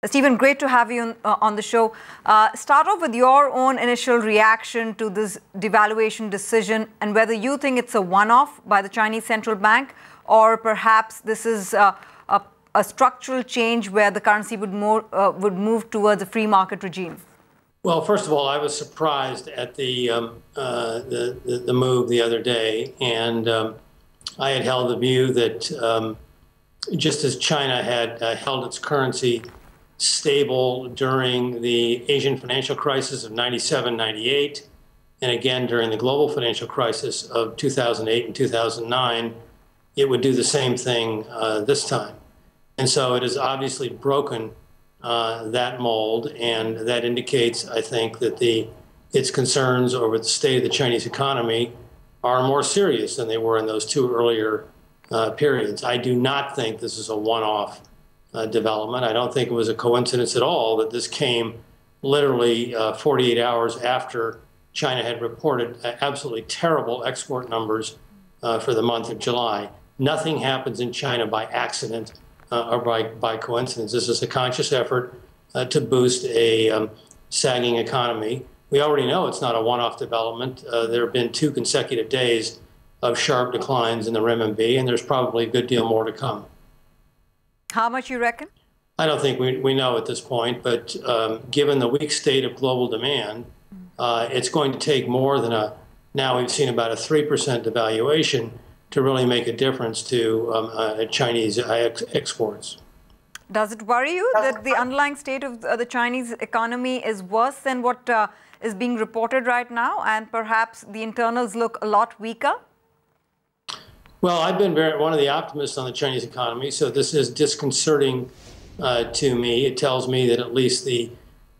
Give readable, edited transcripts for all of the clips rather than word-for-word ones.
Stephen, great to have you on the show. Start off with your own initial reaction to this devaluation decision and whether you think it's a one-off by the Chinese central bank, or perhaps this is a structural change where the currency would move towards a free market regime. Well, first of all, I was surprised at the move the other day, and I had held the view that just as China had held its currency stable during the Asian financial crisis of 97, 98, and again during the global financial crisis of 2008 and 2009, it would do the same thing this time. And so it has obviously broken that mold, and that indicates, I think, that its concerns over the state of the Chinese economy are more serious than they were in those two earlier periods. I do not think this is a one-off development. I don't think it was a coincidence at all that this came literally 48 hours after China had reported absolutely terrible export numbers for the month of July. Nothing happens in China by accident or by coincidence. This is a conscious effort to boost a sagging economy. We already know it's not a one-off development. There have been 2 consecutive days of sharp declines in the renminbi, and there's probably a good deal more to come. How much you reckon? I don't think we know at this point, but given the weak state of global demand, it's going to take more than now we've seen about a 3% devaluation to really make a difference to Chinese exports. Does it worry you that the underlying state of the Chinese economy is worse than what is being reported right now, and perhaps the internals look a lot weaker? Well, I've been one of the optimists on the Chinese economy, so this is disconcerting to me. It tells me that at least the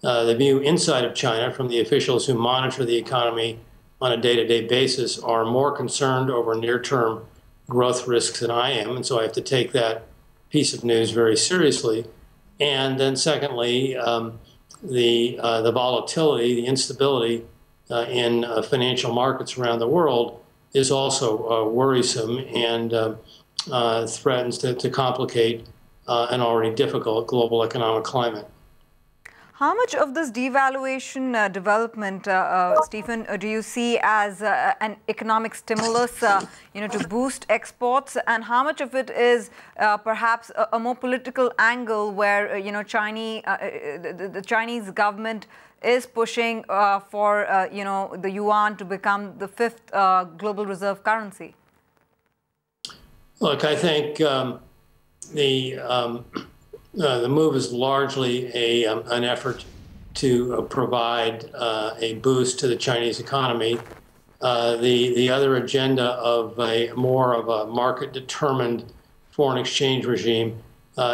view inside of China from the officials who monitor the economy on a day-to-day basis are more concerned over near-term growth risks than I am, and so I have to take that piece of news very seriously. And then secondly, the volatility, the instability in financial markets around the world is also worrisome and threatens to complicate an already difficult global economic climate. How much of this devaluation development, Stephen, do you see as an economic stimulus, to boost exports, and how much of it is perhaps a more political angle where, the Chinese government is pushing for, the yuan to become the 5th global reserve currency? Look, I think the move is largely an effort to provide a boost to the Chinese economy. The other agenda of more of a market-determined foreign exchange regime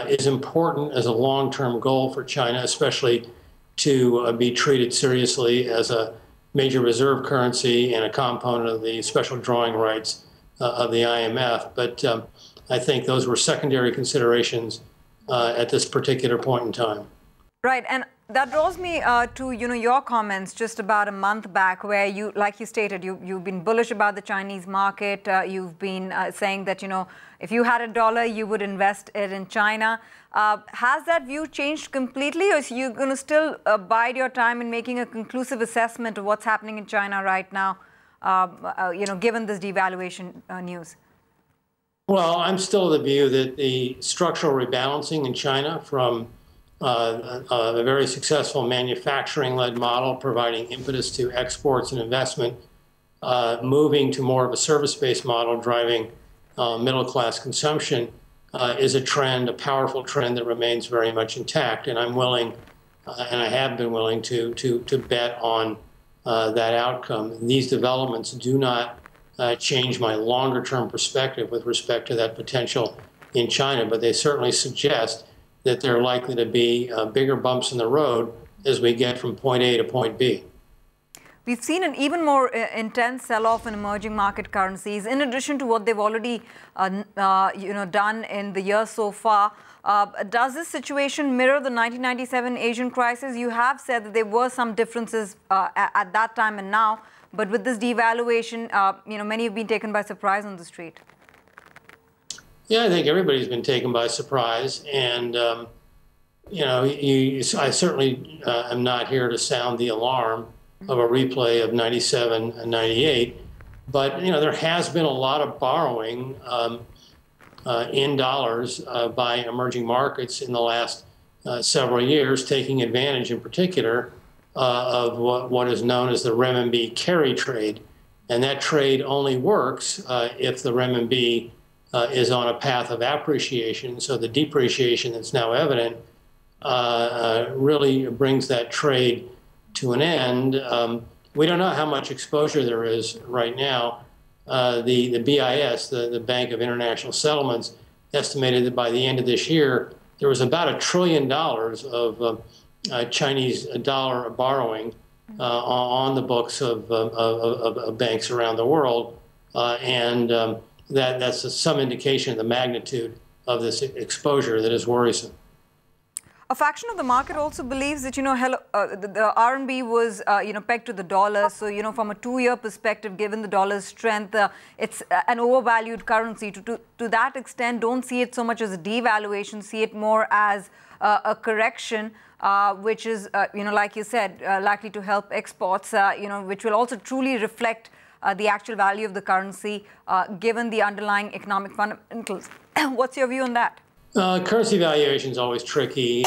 is important as a long-term goal for China, especially to be treated seriously as a major reserve currency and a component of the special drawing rights of the IMF. But I think those were secondary considerations at this particular point in time. Right, and that draws me to your comments just about a month back, where you, like you stated, you've been bullish about the Chinese market. You've been saying that if you had $1, you would invest it in China. Has that view changed completely, or is you going to still bide your time in making a conclusive assessment of what's happening in China right now, given this devaluation news? Well, I'm still of the view that the structural rebalancing in China from a very successful manufacturing-led model providing impetus to exports and investment, moving to more of a service-based model driving middle-class consumption is a trend, a powerful trend that remains very much intact. And I'm willing, and I have been willing to bet on that outcome. These developments do not change my longer-term perspective with respect to that potential in China, but they certainly suggest that there are likely to be bigger bumps in the road as we get from point A to point B. We've seen an even more intense sell-off in emerging market currencies, in addition to what they've already done in the year so far. Does this situation mirror the 1997 Asian crisis? You have said that there were some differences at that time and now, but with this devaluation, many have been taken by surprise on the street. Yeah, I think everybody's been taken by surprise, and I certainly am not here to sound the alarm of a replay of 97 and 98, but there has been a lot of borrowing in dollars by emerging markets in the last several years, taking advantage in particular of what is known as the renminbi carry trade. And that trade only works if the renminbi is on a path of appreciation. So the depreciation that's now evident really brings that trade to an end. We don't know how much exposure there is right now. The BIS, the Bank of International Settlements, estimated that by the end of this year, there was about $1 trillion of Chinese dollar borrowing on the books of banks around the world. That's some indication of the magnitude of this exposure that is worrisome. A faction of the market also believes that, the RMB was, pegged to the dollar. So, from a 2-year perspective, given the dollar's strength, it's an overvalued currency. To that extent, don't see it so much as a devaluation, see it more as a correction, which is, like you said, likely to help exports, which will also truly reflect the actual value of the currency, given the underlying economic fundamentals. What's your view on that? Currency valuation is always tricky.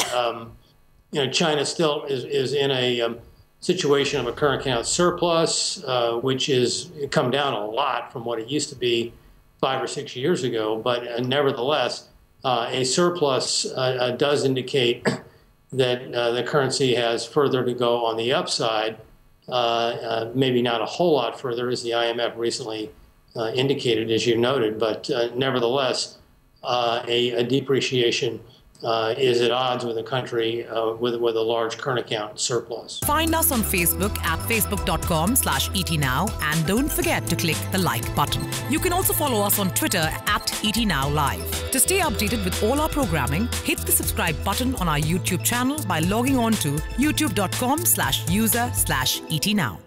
China still is in a situation of a current account surplus, which is come down a lot from what it used to be 5 or 6 years ago. But nevertheless, a surplus does indicate that the currency has further to go on the upside. Maybe not a whole lot further, as the IMF recently indicated, as you noted. But nevertheless, a depreciation is at odds with a country with a large current account surplus. Find us on Facebook at facebook.com/ETNow and don't forget to click the like button. You can also follow us on Twitter at ETNowLive. To stay updated with all our programming, hit the subscribe button on our YouTube channel by logging on to youtube.com/user/ETNow.